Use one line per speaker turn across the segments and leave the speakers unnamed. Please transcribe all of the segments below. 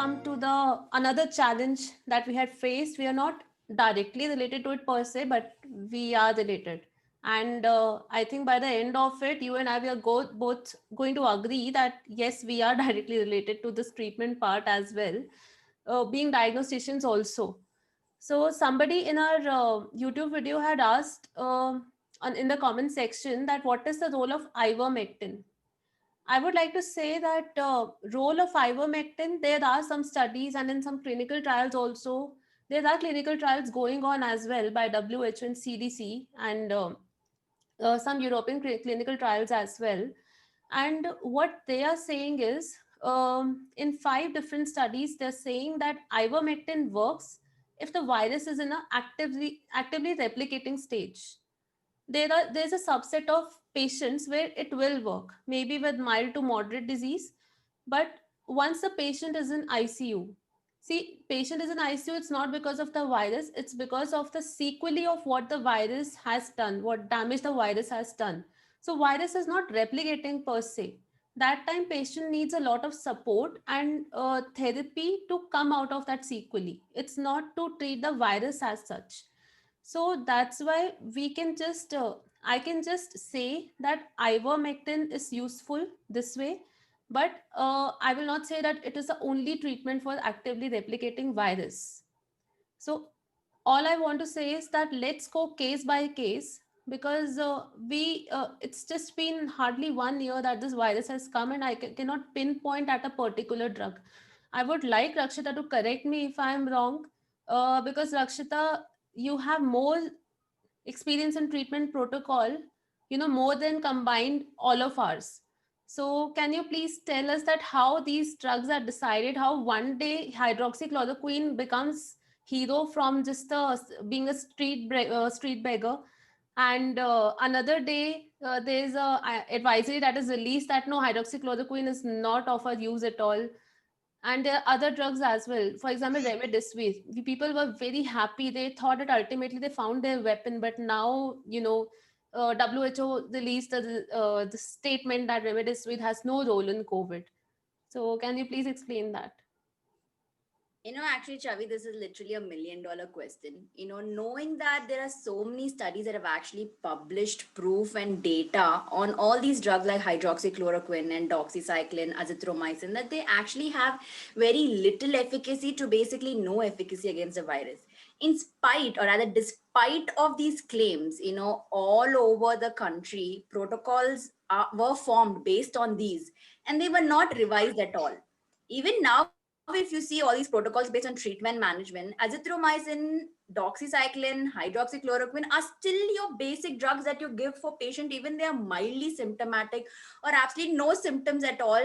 come to the another challenge that we had faced. We are not directly related to it per se, but we are related. And I think by the end of it, you and I, we are both going to agree that yes, we are directly related to this treatment part as well, being diagnosticians also. So somebody in our YouTube video had asked in the comment section that what is the role of ivermectin. I would like to say that role of ivermectin, there are some studies and in some clinical trials also. There are clinical trials going on as well by WHO and CDC and some European clinical trials as well. And what they are saying is, in 5 different studies, they're saying that ivermectin works if the virus is in a actively replicating stage. There's a subset of patients where it will work, maybe with mild to moderate disease, but once the patient is in ICU, see, patient is in ICU, it's not because of the virus, it's because of the sequelae of what the virus has done, what damage the virus has done. So virus is not replicating per se. That time patient needs a lot of support and therapy to come out of that sequelae. It's not to treat the virus as such. So that's why we can just I can just say that ivermectin is useful this way, but I will not say that it is the only treatment for actively replicating virus. So all I want to say is that let's go case by case, because we it's just been hardly 1 year that this virus has come, and I cannot pinpoint at a particular drug. I would like Rakshita to correct me if I am wrong, because Rakshita, you have more experience in treatment protocol, more than combined all of ours. So can you please tell us that how these drugs are decided, how one day hydroxychloroquine becomes hero from just being a street beggar, and another day there's a advisory that is released that no, hydroxychloroquine is not of a use at all. And there are other drugs as well. For example, remdesivir. The people were very happy. They thought that ultimately they found their weapon, but now WHO released the statement that remdesivir has no role in COVID. So can you please explain that?
Actually, Chavi, this is literally $1 million question. Knowing that there are so many studies that have actually published proof and data on all these drugs like hydroxychloroquine and doxycycline, azithromycin, that they actually have very little efficacy to basically no efficacy against the virus. In spite, or rather, despite of these claims, all over the country, protocols were formed based on these, and they were not revised at all. Even now, if you see all these protocols based on treatment management, azithromycin, doxycycline, hydroxychloroquine are still your basic drugs that you give for patient, even they are mildly symptomatic or absolutely no symptoms at all,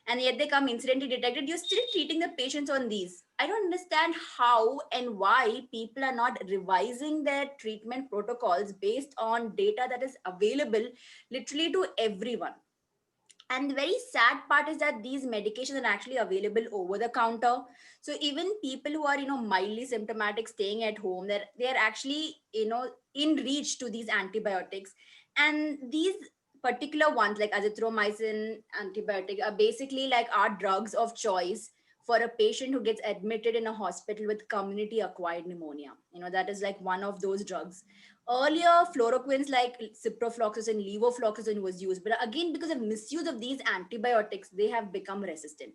and yet they come incidentally detected. You're still treating the patients on these. I don't understand how and why people are not revising their treatment protocols based on data that is available literally to everyone. And the very sad part is that these medications are actually available over the counter. So even people who are mildly symptomatic staying at home, they're actually in reach to these antibiotics. And these particular ones like azithromycin antibiotic are basically like our drugs of choice for a patient who gets admitted in a hospital with community acquired pneumonia. That is like one of those drugs. Earlier, fluoroquines like ciprofloxacin, levofloxacin was used, but again, because of misuse of these antibiotics, they have become resistant.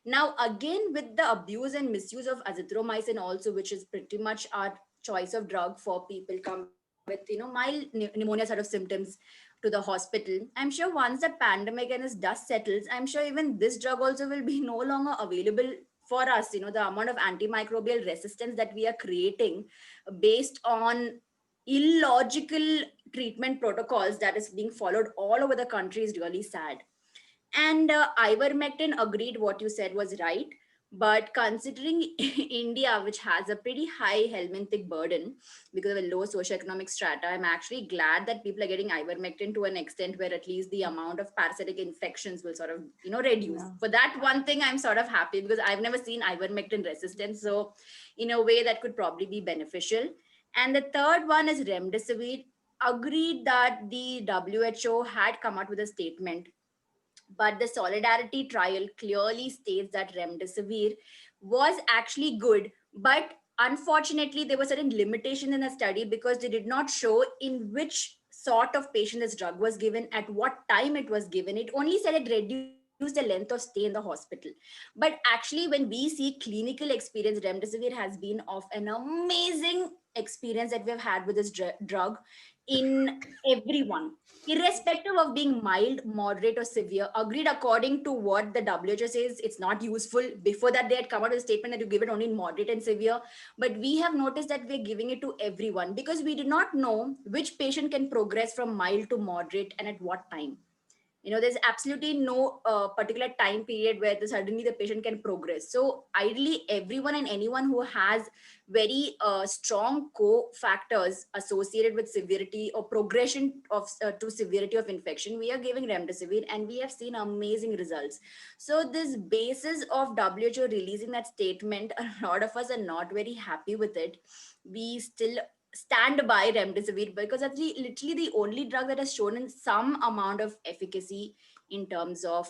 Now, again, with the abuse and misuse of azithromycin also, which is pretty much our choice of drug for people come with, mild pneumonia sort of symptoms to the hospital. I'm sure once the pandemic and its dust settles, I'm sure even this drug also will be no longer available for us. The amount of antimicrobial resistance that we are creating based on illogical treatment protocols that is being followed all over the country is really sad. And ivermectin, agreed, what you said was right. But considering India, which has a pretty high helminthic burden because of a low socioeconomic strata, I'm actually glad that people are getting ivermectin to an extent where at least the amount of parasitic infections will sort of, reduce.
Yeah.
For that one thing, I'm sort of happy because I've never seen ivermectin resistance. So, in a way, that could probably be beneficial. And the third one is remdesivir. Agreed that the WHO had come out with a statement But the Solidarity trial clearly states that remdesivir was actually good, but unfortunately there were certain limitations in the study because they did not show in which sort of patient this drug was given, at what time it was given. It only said it reduced the length of stay in the hospital. But actually, when we see clinical experience, remdesivir has been of an amazing experience that we have had with this drug in everyone, irrespective of being mild, moderate, or severe. Agreed, according to what the WHO says, it's not useful. Before that, they had come out with a statement that you give it only in moderate and severe. But we have noticed that we're giving it to everyone because we did not know which patient can progress from mild to moderate and at what time. There's absolutely no particular time period where suddenly the patient can progress. So ideally, everyone and anyone who has very strong co-factors associated with severity or progression of to severity of infection, we are giving remdesivir, and we have seen amazing results. So this basis of WHO releasing that statement, a lot of us are not very happy with it. We still stand by remdesivir because that's literally the only drug that has shown in some amount of efficacy in terms of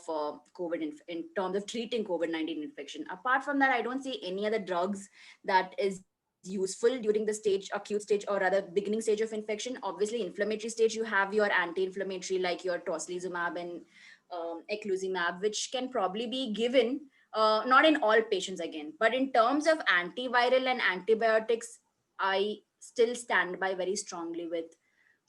in terms of treating COVID-19 infection. Apart from that, I don't see any other drugs that is useful during the acute stage, or rather beginning stage of infection. Obviously, inflammatory stage, you have your anti-inflammatory like your tocilizumab and eculizumab, which can probably be given not in all patients again. But in terms of antiviral and antibiotics, I still stand by very strongly with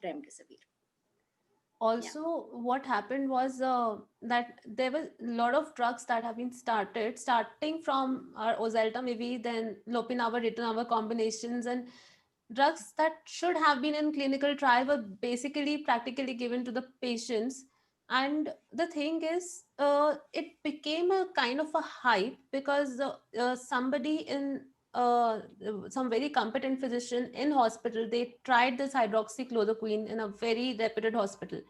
remdesivir. Yeah.
Also, what happened was that there were a lot of drugs that have been starting from our Ozalta, maybe then Lopinavir, Ritonavir combinations, and drugs that should have been in clinical trial were basically practically given to the patients. And the thing is, it became a kind of a hype because somebody in some very competent physician in hospital, they tried this hydroxychloroquine in a very reputed hospital.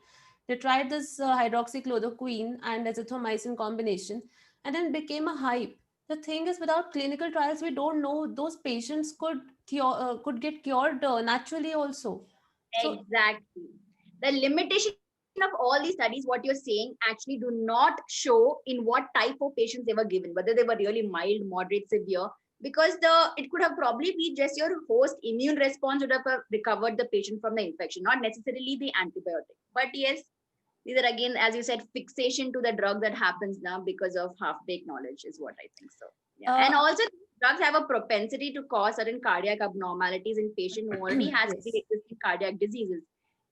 They tried this hydroxychloroquine and azithromycin combination, and then became a hype. The thing is, without clinical trials, we don't know those patients could get cured naturally also. So
Exactly. The limitation of all these studies, what you're saying, actually do not show in what type of patients they were given, whether they were really mild, moderate, severe, because it could have probably been just your host immune response would have recovered the patient from the infection, not necessarily the antibiotic. But yes, these are again, as you said, fixation to the drug that happens now because of half-baked knowledge is what I think so. Yeah.
uh,
And also drugs have a propensity to cause certain cardiac abnormalities in patient who already has
yes.
pre-existing cardiac diseases.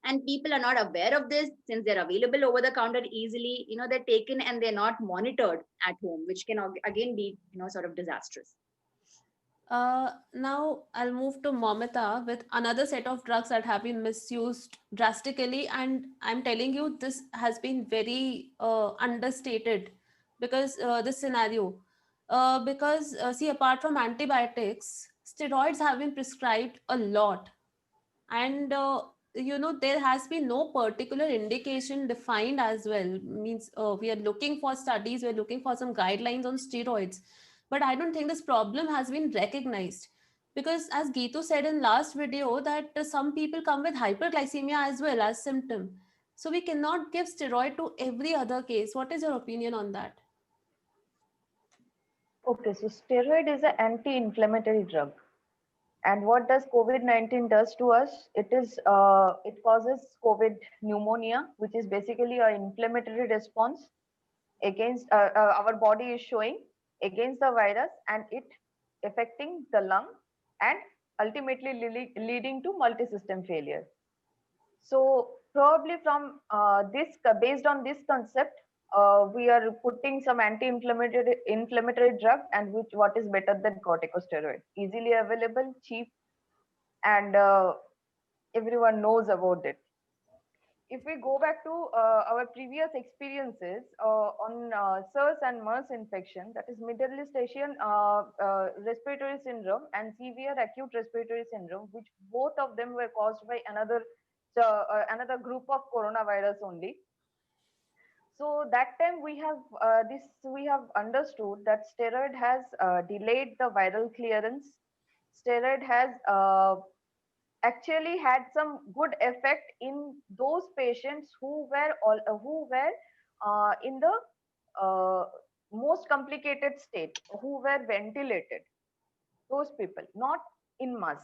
And people are not aware of this since they're available over the counter easily. They're taken and they're not monitored at home, which can again be, sort of disastrous.
Now I'll move to Momita with another set of drugs that have been misused drastically, and I'm telling you, this has been very understated because this scenario. Because see, apart from antibiotics, steroids have been prescribed a lot, and there has been no particular indication defined as well. Means we are looking for studies, we're looking for some guidelines on steroids, but I don't think this problem has been recognized, because as Geetu said in last video that some people come with hyperglycemia as well as symptom, so we cannot give steroid to every other case. What is your opinion on that?
Okay, so steroid is an anti-inflammatory drug. And what does COVID-19 does to us? It causes COVID pneumonia, which is basically an inflammatory response against our body is showing against the virus, and it affecting the lung and ultimately leading to multi-system failure. So probably from based on this concept, we are putting some anti-inflammatory drug, and what is better than corticosteroid? Easily available, cheap, and everyone knows about it. If we go back to our previous experiences on SARS and MERS infection, that is Middle East Asian respiratory syndrome and severe acute respiratory syndrome, which both of them were caused by another group of coronavirus only. So that time we have understood that steroid has delayed the viral clearance. Steroid has actually had some good effect in those patients who were in the most complicated state who were ventilated, those people, not in mass.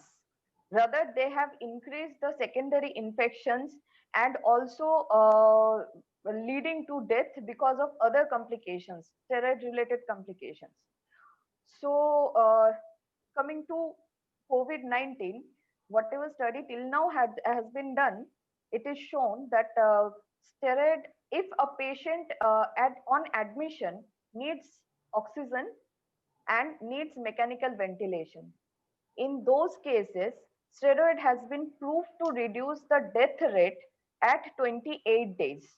Rather, they have increased the secondary infections and also leading to death because of other complications, steroid related complications. So, coming to COVID-19, whatever study till now has been done, it is shown that steroid, if a patient on admission needs oxygen and needs mechanical ventilation, in those cases, steroid has been proved to reduce the death rate at 28 days.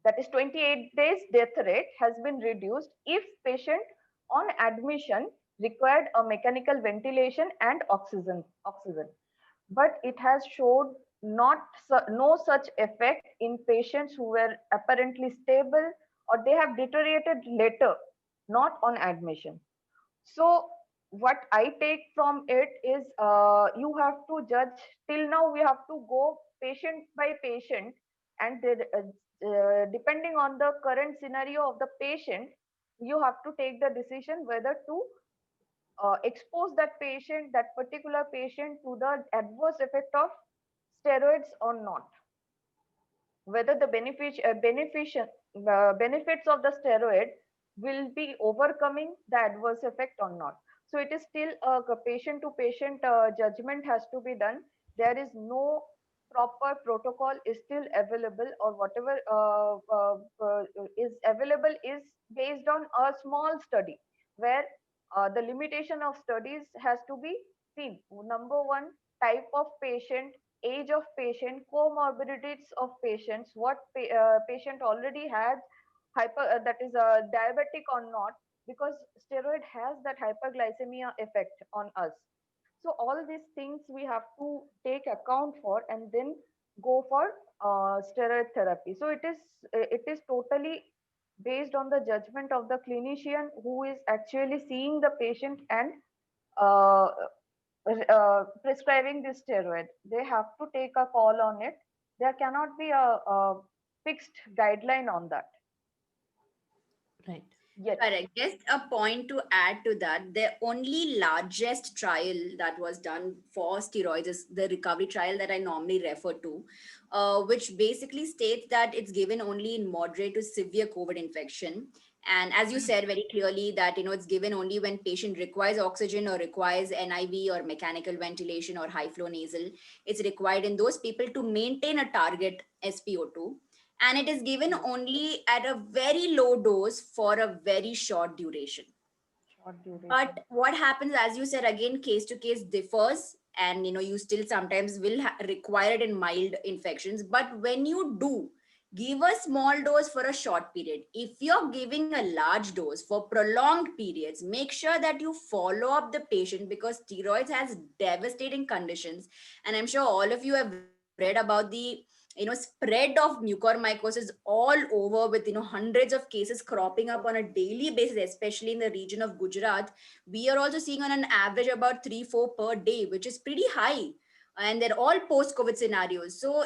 That is 28 days death rate has been reduced if patient on admission required a mechanical ventilation and oxygen. But it has showed no such effect in patients who were apparently stable or they have deteriorated later, not on admission. So what I take from it is you have to judge. Till now we have to go patient by patient, and depending on the current scenario of the patient, you have to take the decision whether to expose that particular patient to the adverse effect of steroids or not, whether the benefits of the steroid will be overcoming the adverse effect or not. So it is still a patient to patient judgment has to be done. There is no proper protocol is still available, or whatever is available is based on a small study where the limitation of studies has to be seen. Number one, type of patient, age of patient, comorbidities of patients, what patient already has that is diabetic or not, because steroid has that hyperglycemia effect on us. So all these things we have to take account for and then go for steroid therapy. So it is totally based on the judgment of the clinician who is actually seeing the patient and uh, prescribing this steroid. They have to take a call on it. There cannot be a fixed guideline on that
Right.
yet.
Correct. Just a point to add to that. The only largest trial that was done for steroids is the recovery trial that I normally refer to, which basically states that it's given only in moderate to severe COVID infection. And as you said very clearly that, it's given only when patient requires oxygen or requires NIV or mechanical ventilation or high flow nasal. It's required in those people to maintain a target SpO2, and it is given only at a very low dose for a very short duration.
Short duration.
But what happens, as you said, again, case to case differs, and you still sometimes will require it in mild infections. But when you do give a small dose for a short period, if you're giving a large dose for prolonged periods, make sure that you follow up the patient, because steroids has devastating conditions. And I'm sure all of you have read about the spread of mucormycosis all over, with hundreds of cases cropping up on a daily basis, especially in the region of Gujarat. We are also seeing on an average about 3-4 per day, which is pretty high, and they're all post COVID scenarios. So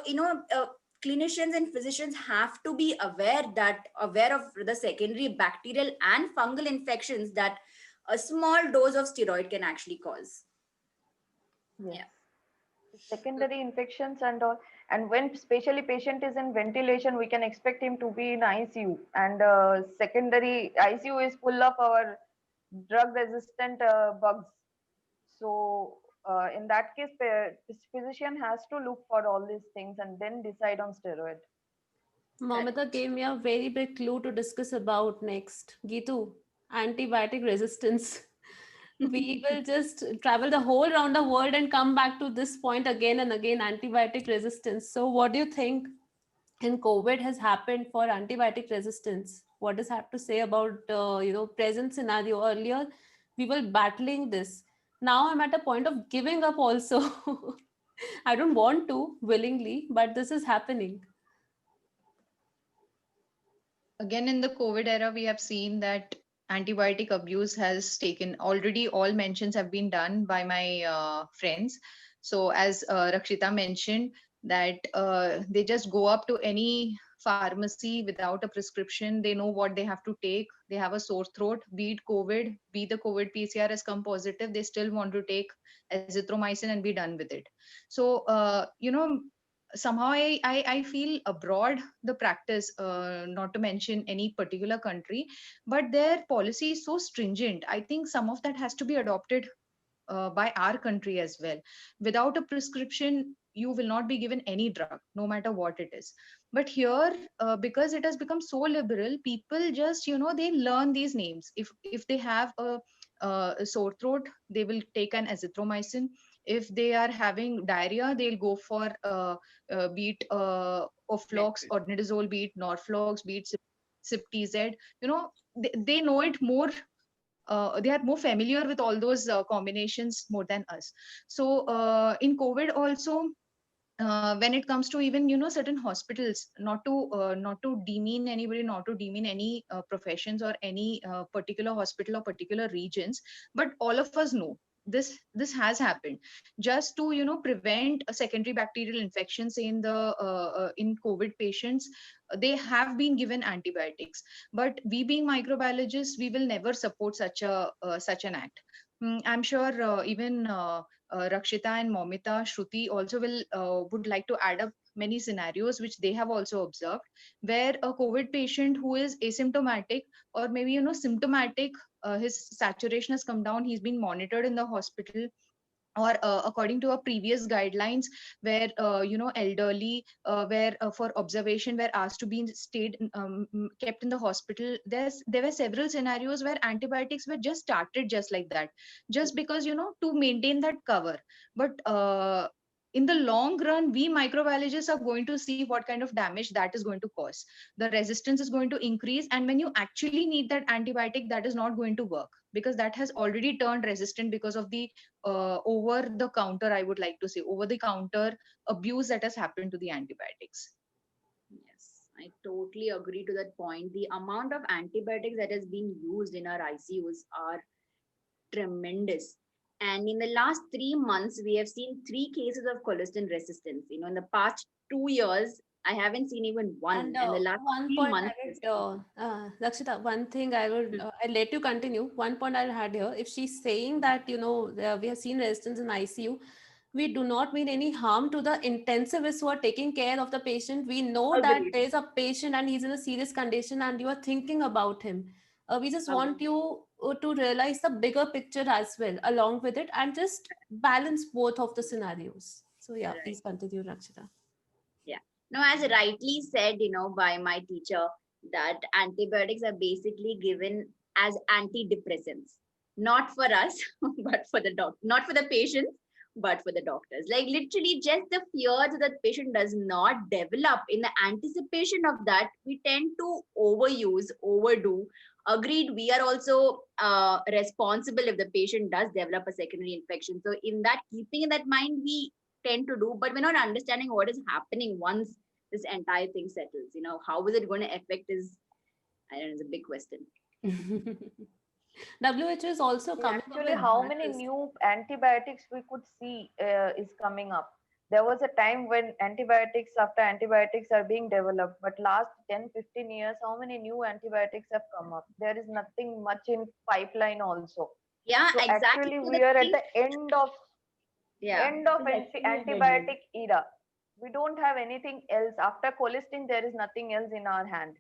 clinicians and physicians have to be aware of the secondary bacterial and fungal infections that a small dose of steroid can actually cause.
Yes.
Yeah.
Secondary infections and all, and when especially patient is in ventilation, we can expect him to be in ICU, and secondary ICU is full of our drug resistant bugs. So in that case, this physician has to look for all these things and then decide on steroid.
Momita gave me a very big clue to discuss about next. Gitu, antibiotic resistance. We will just travel the whole round the world and come back to this point again and again, antibiotic resistance. So what do you think in COVID has happened for antibiotic resistance? What does have to say about present scenario? Earlier we were battling this. Now I'm at a point of giving up also. I don't want to willingly, but this is happening.
Again, in the COVID era, we have seen that antibiotic abuse has taken already, all mentions have been done by my friends. So as Rakshita mentioned, that they just go up to any pharmacy without a prescription. They know what they have to take. They have a sore throat, be it COVID, be the COVID PCR has come positive, they still want to take azithromycin and be done with it. So, somehow I feel abroad the practice, not to mention any particular country, but their policy is so stringent. I think some of that has to be adopted by our country as well. Without a prescription, you will not be given any drug, no matter what it is. But here, because it has become so liberal, people just, they learn these names. If they have a sore throat, they will take an azithromycin. If they are having diarrhea, they'll go for be it Oflox, ordinidazole, be it Norflox, be it Cip-TZ. They know it more, they are more familiar with all those combinations more than us. So in COVID also, when it comes to even certain hospitals, not to demean anybody, not to demean any professions or any particular hospital or particular regions, but all of us know this has happened. Just to prevent a secondary bacterial infections in the in COVID patients, they have been given antibiotics. But we being microbiologists, we will never support such an act. I'm sure even Rakshita and Momita, Shruti also would like to add up many scenarios which they have also observed, where a COVID patient who is asymptomatic or maybe symptomatic, his saturation has come down, he's been monitored in the hospital, or according to our previous guidelines, where elderly where for observation were asked to be kept in the hospital. There were several scenarios where antibiotics were just started just like that, just because to maintain that cover. But in the long run, we microbiologists are going to see what kind of damage that is going to cause. The resistance is going to increase, and when you actually need that antibiotic, that is not going to work, because that has already turned resistant because of the over the counter, I would like to say, over the counter abuse that has happened to the antibiotics.
Yes, I totally agree to that point. The amount of antibiotics that has been used in our ICUs are tremendous. And in the last 3 months, we have seen 3 cases of colistin resistance. In the past 2 years, I haven't seen even one.
And
And the last
one
3
point
months,
I would, Lakshita, one thing I would, I'll let you continue. One point I'll add here. If she's saying that, we have seen resistance in ICU, we do not mean any harm to the intensivists who are taking care of the patient. We know that
agreed,
there is a patient and he's in a serious condition and you are thinking about him. We just want
agreed.
you to realize the bigger picture as well along with it and just balance both of the scenarios. So yeah,
Right.
please continue, Rakshita.
Yeah. No, as rightly said, by my teacher, that antibiotics are basically given as antidepressants, not for us, but for the doctor, not for the patients, but for the doctors. Like literally just the fear that the patient does not develop. In the anticipation of that, we tend to overuse, overdo. Agreed, we are also responsible if the patient does develop a secondary infection. So in that, keeping in that mind, we tend to do, but we're not understanding what is happening once this entire thing settles. How is it going to affect is, I don't know, it's a big question.
WHO is also coming up
Actually,
with
how many
banners.
new antibiotics we could see is coming up? There was a time when antibiotics after antibiotics are being developed, but last 10, 15 years, how many new antibiotics have come up? There is nothing much in pipeline also.
Yeah,
So
exactly.
actually,
So
we are at
thing,
the end of
yeah,
antibiotic era. We don't have anything else. After colistin, there is nothing else in our hand.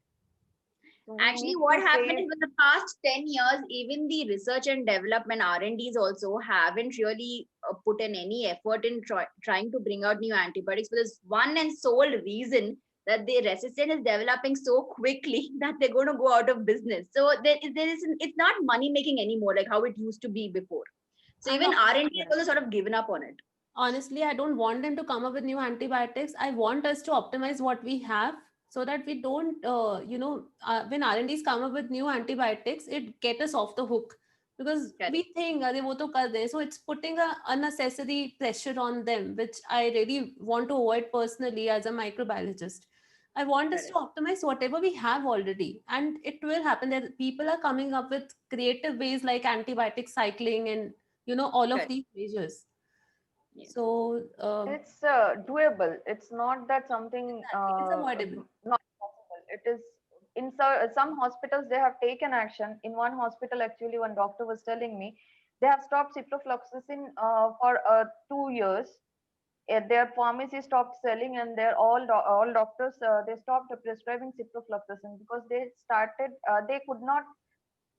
So we
actually
need
what
to
happened
save.
is, in the past 10 years, even the research and development R&Ds also haven't really put in any effort in trying to bring out new antibiotics for this one and sole reason that the resistance is developing so quickly that they're going to go out of business. So it's not money making anymore like how it used to be before. So
And
even R&D has also sort of given up on it.
honestly, I don't want them to come up with new antibiotics. I want us to optimize what we have so that we don't, when R&Ds come up with new antibiotics, it get us off the hook because
Correct.
we think, "Arey, wo to kar de." So it's putting a unnecessary pressure on them, which I really want to avoid personally as a microbiologist. I want us to
Correct.
optimize whatever we have already, and it will happen that people are coming up with creative ways like antibiotic cycling and all of
Correct.
these measures.
Yes.
So
It's doable. It's not that something
exactly, it's avoidable.
not it is in some hospitals they have taken action. In one hospital, actually, one doctor was telling me they have stopped ciprofloxacin for 2 years. Their pharmacy stopped selling, and their all doctors they stopped prescribing ciprofloxacin because they started they could not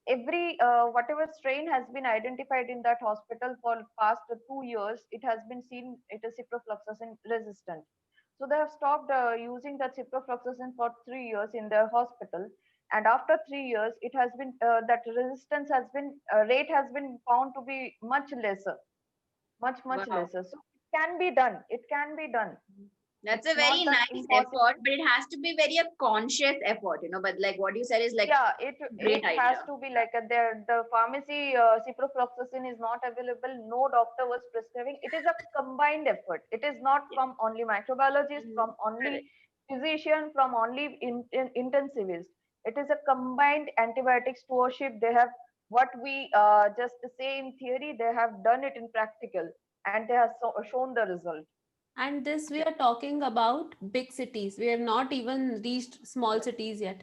every whatever strain has been identified in that hospital for past 2 years, it has been seen it is ciprofloxacin resistant. So they have stopped using the ciprofloxacin for 3 years in their hospital, and after 3 years, it has been that resistance has been rate has been found to be much lesser, much
Wow.
lesser. So it can be done. It can be done.
That's
It's
a very
not that
nice
impossible.
effort, but it has to be very a conscious effort, But like what you said is like
Yeah,
great
it has
idea.
to be like the pharmacy ciprofloxacin is not available. No doctor was prescribing. It is a combined effort. It is not
Yeah.
from only microbiologist,
Mhm.
from only
Correct.
physician, from only intensivist. It is a combined antibiotic stewardship. They have what we just say in theory. They have done it in practical, and they have shown the result.
And this we are talking about big cities. We have not even reached small cities yet.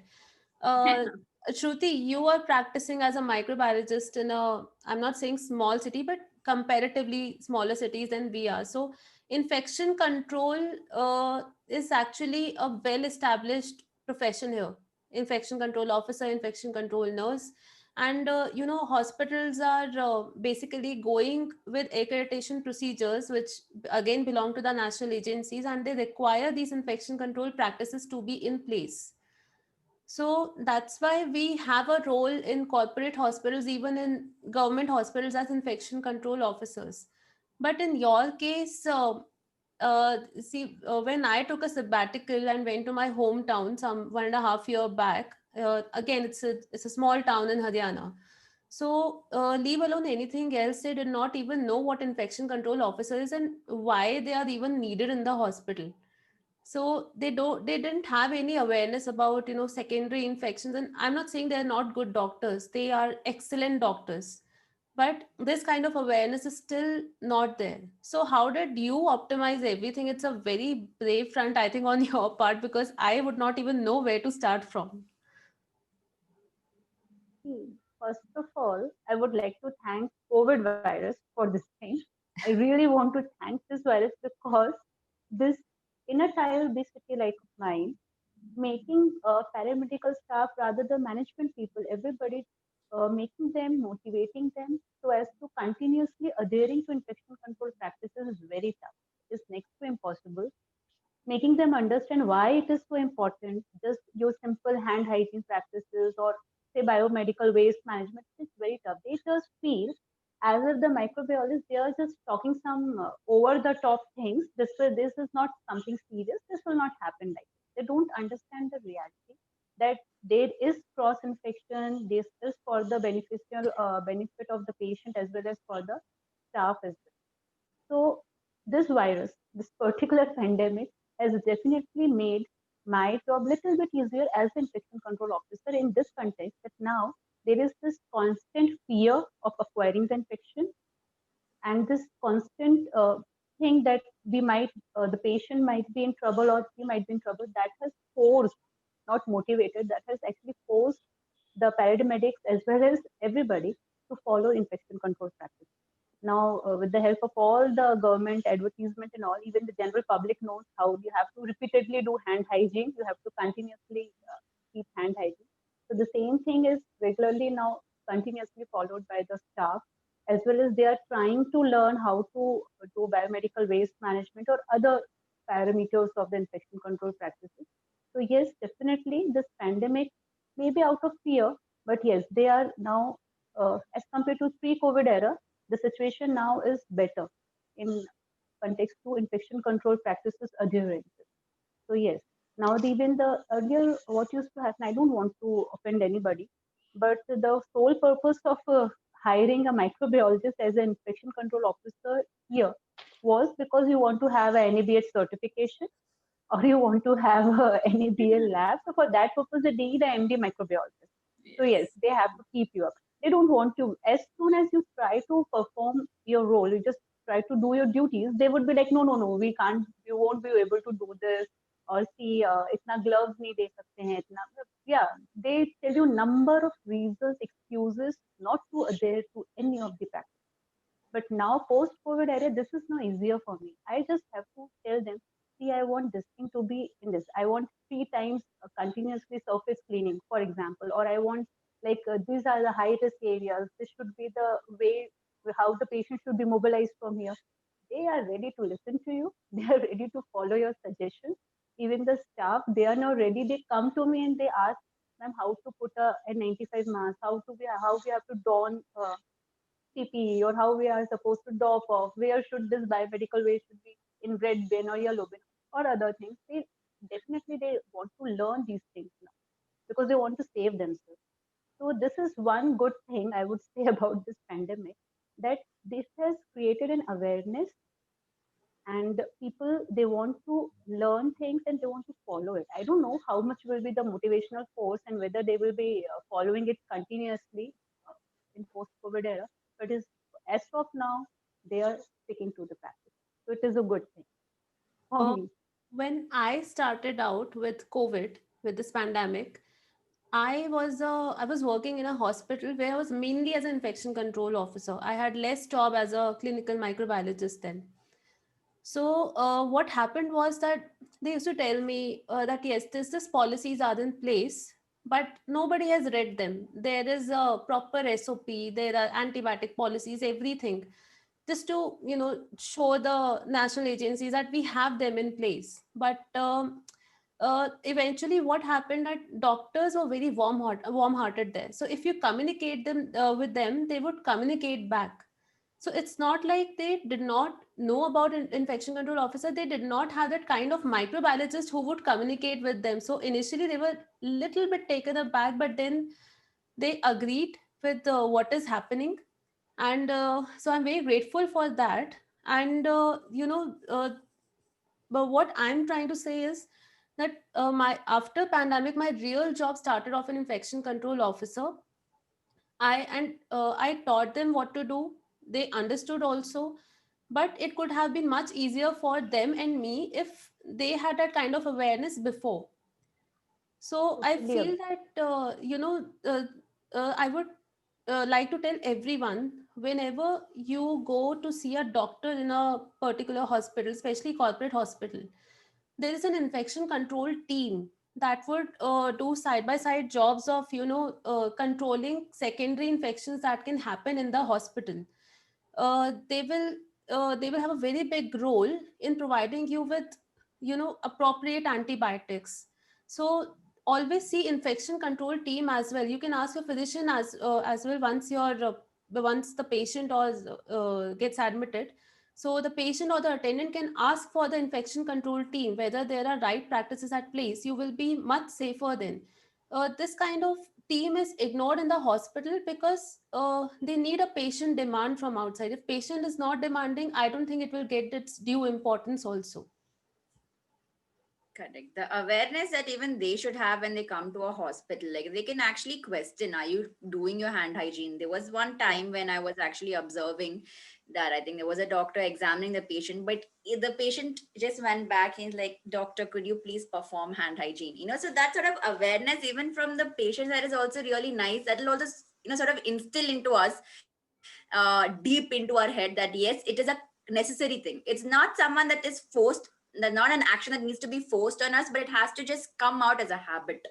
Uh, Shruti, you are practicing as a microbiologist in a, I'm not saying small city, but comparatively smaller cities than we are. So, infection control is actually a well established profession here. Infection control officer, infection control nurse. And, hospitals are basically going with accreditation procedures, which again belong to the national agencies, and they require these infection control practices to be in place. So that's why we have a role in corporate hospitals, even in government hospitals, as infection control officers. But in your case, when I took a sabbatical and went to my hometown some 1.5 year back, again, it's a small town in Haryana. So, leave alone anything else, they did not even know what infection control officer is and why they are even needed in the hospital. So they didn't have any awareness about secondary infections. And I'm not saying they're not good doctors, they are excellent doctors, but this kind of awareness is still not there. So how did you optimize everything? It's a very brave front, I think, on your part, because I would not even know where to start from.
See, first of all, I would like to thank COVID virus for this thing. I really want to thank this virus because this, in a tier B city like mine, making paramedical staff, rather the management people, everybody, making them, motivating them so as to continuously adhering to infection control practices is very tough. It's next to impossible. Making them understand why it is so important, just use simple hand hygiene practices or say biomedical waste management is very tough. They just feel as if the microbiologists, they are just talking some over the top things. This is not something serious. This will not happen like this. They don't understand the reality that there is cross infection. This is for the beneficial benefit of the patient as well as for the staff as well. So this virus, this particular pandemic, has definitely made my job little bit easier as an infection control officer in this context that now there is this constant fear of acquiring the infection and this constant thing that we might, the patient might be in trouble or he might be in trouble, that has forced, not motivated, that has actually forced the paramedics as well as everybody to follow infection control practices. Now, with the help of all the government advertisement and all, even the general public knows how you have to repeatedly do hand hygiene. You have to continuously keep hand hygiene. So the same thing is regularly now continuously followed by the staff, as well as they are trying to learn how to do biomedical waste management or other parameters of the infection control practices. So yes, definitely this pandemic may be out of fear, but yes, they are now, as compared to pre-COVID era, the situation now is better in context to infection control practices adherence. So yes, now even the earlier what used to happen, I don't want to offend anybody, but the sole purpose of hiring a microbiologist as an infection control officer here was because you want to have a NABH certification or you want to have a NABL lab. So for that purpose, they need a MD microbiologist. So yes,
Yes.
they have to keep you up. They don't want to. As soon as you try to perform your role, you just try to do your duties. They would be like, no, no, no, we can't. You won't be able to do this, और see इतना gloves नहीं दे सकते हैं इतना, yeah, they tell you number of reasons, excuses not to adhere to any of the practice. But now post COVID era, this is now easier for me. I just have to tell them, see, I want this thing to be in this. I want 3 times continuously surface cleaning, for example, or I want like these are the high risk areas. This should be the way how the patient should be mobilized from here. They are ready to listen to you. They are ready to follow your suggestions. Even the staff, they are now ready. They come to me and they ask, ma'am, how to put a N95 mask, how we have to don PPE, or how we are supposed to doff off, where should this biomedical waste should be, in red bin or yellow bin or other things. They definitely they want to learn these things now because they want to save themselves. So this is one good thing I would say about this pandemic, that this has created an awareness, and people, they want to learn things and they want to follow it. I don't know how much will be the motivational force and whether they will be following it continuously in post-COVID era, but is as of now they are sticking to the practice. So it is a good thing for
Uh,
me.
when I started out with COVID, with this pandemic, I was working in a hospital where I was mainly as an infection control officer. I had less job as a clinical microbiologist then. So what happened was that they used to tell me that yes, this policies are in place, but nobody has read them. There is a proper SOP, there are antibiotic policies, everything, just to show the national agencies that we have them in place. But eventually, what happened that doctors were very warm-hearted there. So if you communicate them with them, they would communicate back. So it's not like they did not know about an infection control officer. They did not have that kind of microbiologist who would communicate with them. So initially they were little bit taken aback, but then they agreed with what is happening. And so I'm very grateful for that. And, but what I'm trying to say is that my after pandemic, my real job started off an infection control officer. I taught them what to do. They understood also, but it could have been much easier for them and me if they had that kind of awareness before. So I
Totally
feel
agree.
that I would like to tell everyone, whenever you go to see a doctor in a particular hospital, especially corporate hospital, there is an infection control team that would do side by side jobs of controlling secondary infections that can happen in the hospital. They will have a very big role in providing you with appropriate antibiotics. So always see infection control team as well. You can ask your physician as well once the patient or gets admitted. So the patient or the attendant can ask for the infection control team whether there are right practices at place. You will be much safer then. This kind of team is ignored in the hospital because they need a patient demand from outside. If patient is not demanding, I don't think it will get its due importance also.
Correct. The awareness that even they should have when they come to a hospital, like they can actually question, are you doing your hand hygiene? There was one time when I was actually observing that I think there was a doctor examining the patient, but the patient just went back. He's like, doctor, could you please perform hand hygiene? So that sort of awareness, even from the patient side, is also really nice. That will also, sort of instill into us, deep into our head, that yes, it is a necessary thing. It's not someone that is forced, not an action that needs to be forced on us, but it has to just come out as a habit.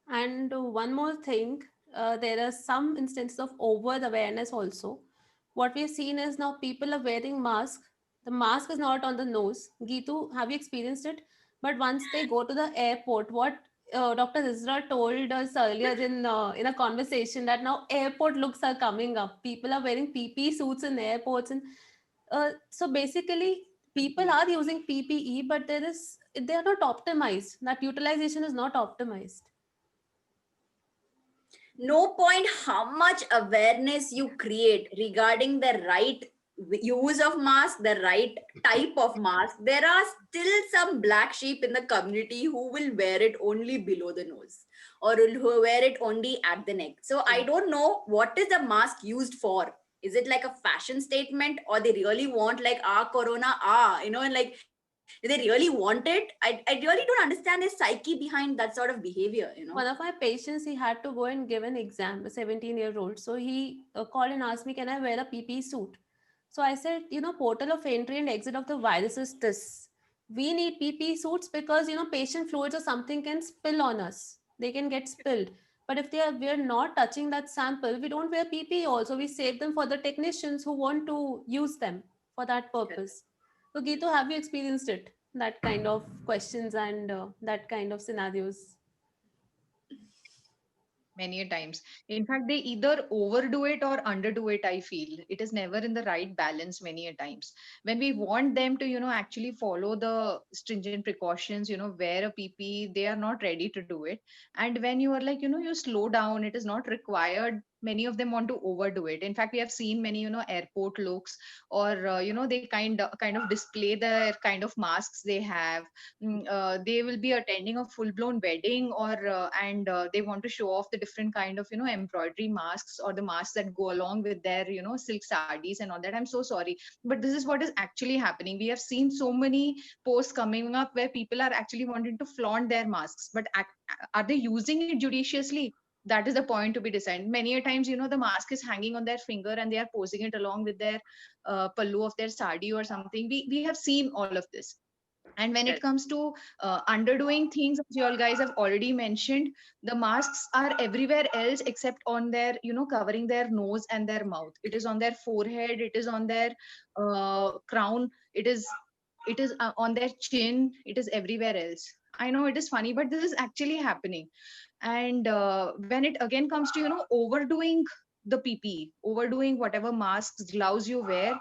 And one more thing, there are some instances of over awareness also. What we've seen is now people are wearing masks. The mask is not on the nose. Geetu, have you experienced it? But once they go to the airport, what Dr. Zizra told us earlier in a conversation, that now airport looks are coming up. People are wearing PP suits in airports, and so basically people are using PPE, but they are not optimized. That utilization is not optimized.
No point how much awareness you create regarding the right use of mask, the right type of mask, there are still some black sheep in the community who will wear it only below the nose, or who wear it only at the neck. So I don't know what is the mask used for. Is it like a fashion statement, or they really want like corona, and like Do they really want it? I really don't understand the psyche behind that sort of behavior, you know.
One of my patients, he had to go and give an exam, a 17-year-old. So he called and asked me, can I wear a PPE suit? So I said, portal of entry and exit of the virus is this. We need PPE suits because, patient fluids or something can spill on us. They can get spilled. But if we're not touching that sample, we don't wear PPE also. We save them for the technicians who want to use them for that purpose. So Geetu, have you experienced it? That kind of questions and that kind of scenarios?
Many a times. In fact, they either overdo it or underdo it, I feel. It is never in the right balance many a times. When we want them to, actually follow the stringent precautions, wear a PPE, they are not ready to do it. And when you are like, you slow down, it is not required. Many of them want to overdo it. In fact, we have seen many, airport looks, or they kind of display the kind of masks they have. They will be attending a full blown wedding, or and they want to show off the different kind of embroidery masks, or the masks that go along with their silk sarees and all that. I'm so sorry, but this is what is actually happening. We have seen so many posts coming up where people are actually wanting to flaunt their masks, but are they using it judiciously? That is the point to be decided. Many a times, the mask is hanging on their finger and they are posing it along with their pallu of their sari or something. We have seen all of this. And when it comes to underdoing things, as you all guys have already mentioned, the masks are everywhere else except on their, covering their nose and their mouth. It is on their forehead. It is on their crown. It is on their chin. It is everywhere else. I know it is funny, but this is actually happening. And when it again comes to, overdoing the PPE, overdoing whatever masks, gloves you wear,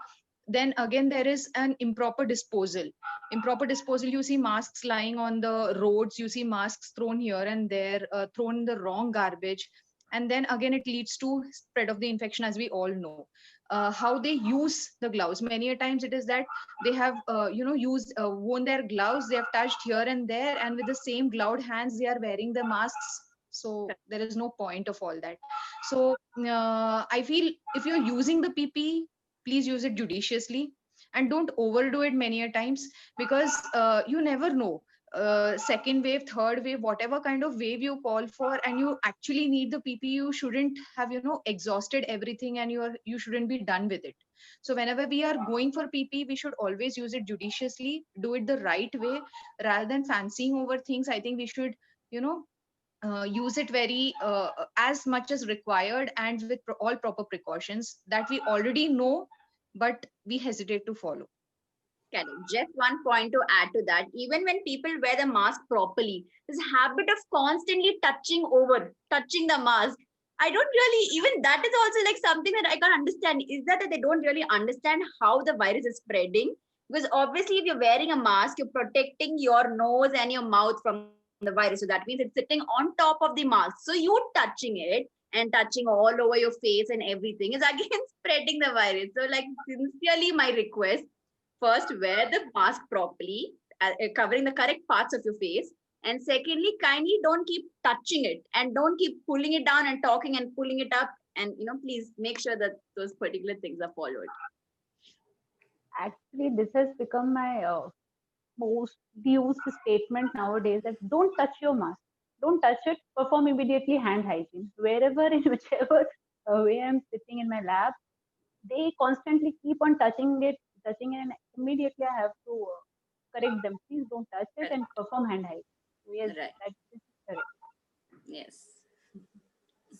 then again there is an improper disposal. You see masks lying on the roads, you see masks thrown here and there, thrown in the wrong garbage, and then again it leads to spread of the infection, as we all know. How they use the gloves, many a times it is that they have used worn their gloves, they have touched here and there, and with the same gloved hands they are wearing the masks. So there is no point of all that. So I feel if you're using the PPE, please use it judiciously and don't overdo it many a times, because you never know, second wave, third wave, whatever kind of wave you call for, and you actually need the PPE, you shouldn't have exhausted everything, and you shouldn't be done with it. So whenever we are going for PPE, we should always use it judiciously, do it the right way, rather than fancying over things. I think we should use it very as much as required, and with all proper precautions that we already know but we hesitate to follow.
Correct. Just one point to add to that. Even when people wear the mask properly, this habit of constantly touching the mask, I don't really, even that is also like something that I can't understand. Is that they don't really understand how the virus is spreading? Because obviously, if you're wearing a mask, you're protecting your nose and your mouth from the virus. So that means it's sitting on top of the mask. So you touching it and touching all over your face and everything is again spreading the virus. So, like, sincerely, my request, first, wear the mask properly, covering the correct parts of your face. And secondly, kindly don't keep touching it and don't keep pulling it down and talking and pulling it up. And, please make sure that those particular things are followed.
Actually, this has become my most used statement nowadays, that don't touch your mask. Don't touch it. Perform immediately hand hygiene. Wherever, in whichever way I'm sitting in my lab, they constantly keep on touching it, and immediately I have to correct them. Please don't touch it and perform hand hygiene. So yes,
Right.
that is correct.
Yes.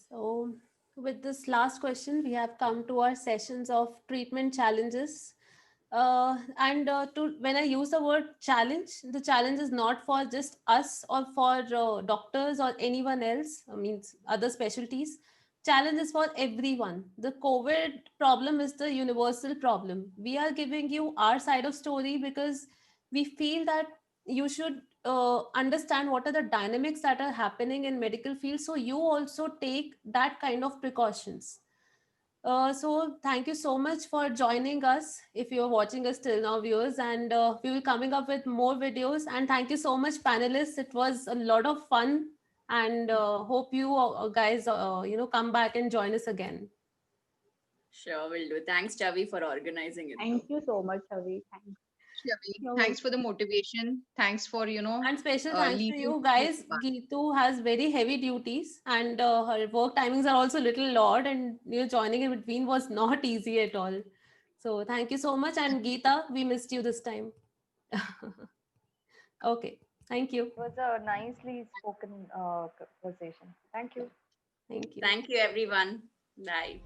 So, with this last question, we have come to our sessions of treatment challenges. When I use the word challenge, the challenge is not for just us or for doctors or anyone else, I mean, other specialties. Challenge is for everyone. The COVID problem is the universal problem. We are giving you our side of story because we feel that you should understand what are the dynamics that are happening in medical field, so you also take that kind of precautions. So thank you so much for joining us, if you're watching us till now, viewers, and we will coming up with more videos. And thank you so much, panelists. It was a lot of fun, and hope you guys come back and join us again.
Sure, will do. Thanks, Chavi, for organizing it.
Thank you so much, Avi. Thanks.
Shavi.
You're
Thanks for the motivation. Thanks for,
And special thanks to
leading
you
me
guys.
this path.
Geetu has very heavy duties, and her work timings are also a little odd, and joining in between was not easy at all. So thank you so much. And Geeta, we missed you this time. Okay. Thank you.
It was a nicely spoken conversation. Thank you.
Thank you.
Thank you, everyone. Bye.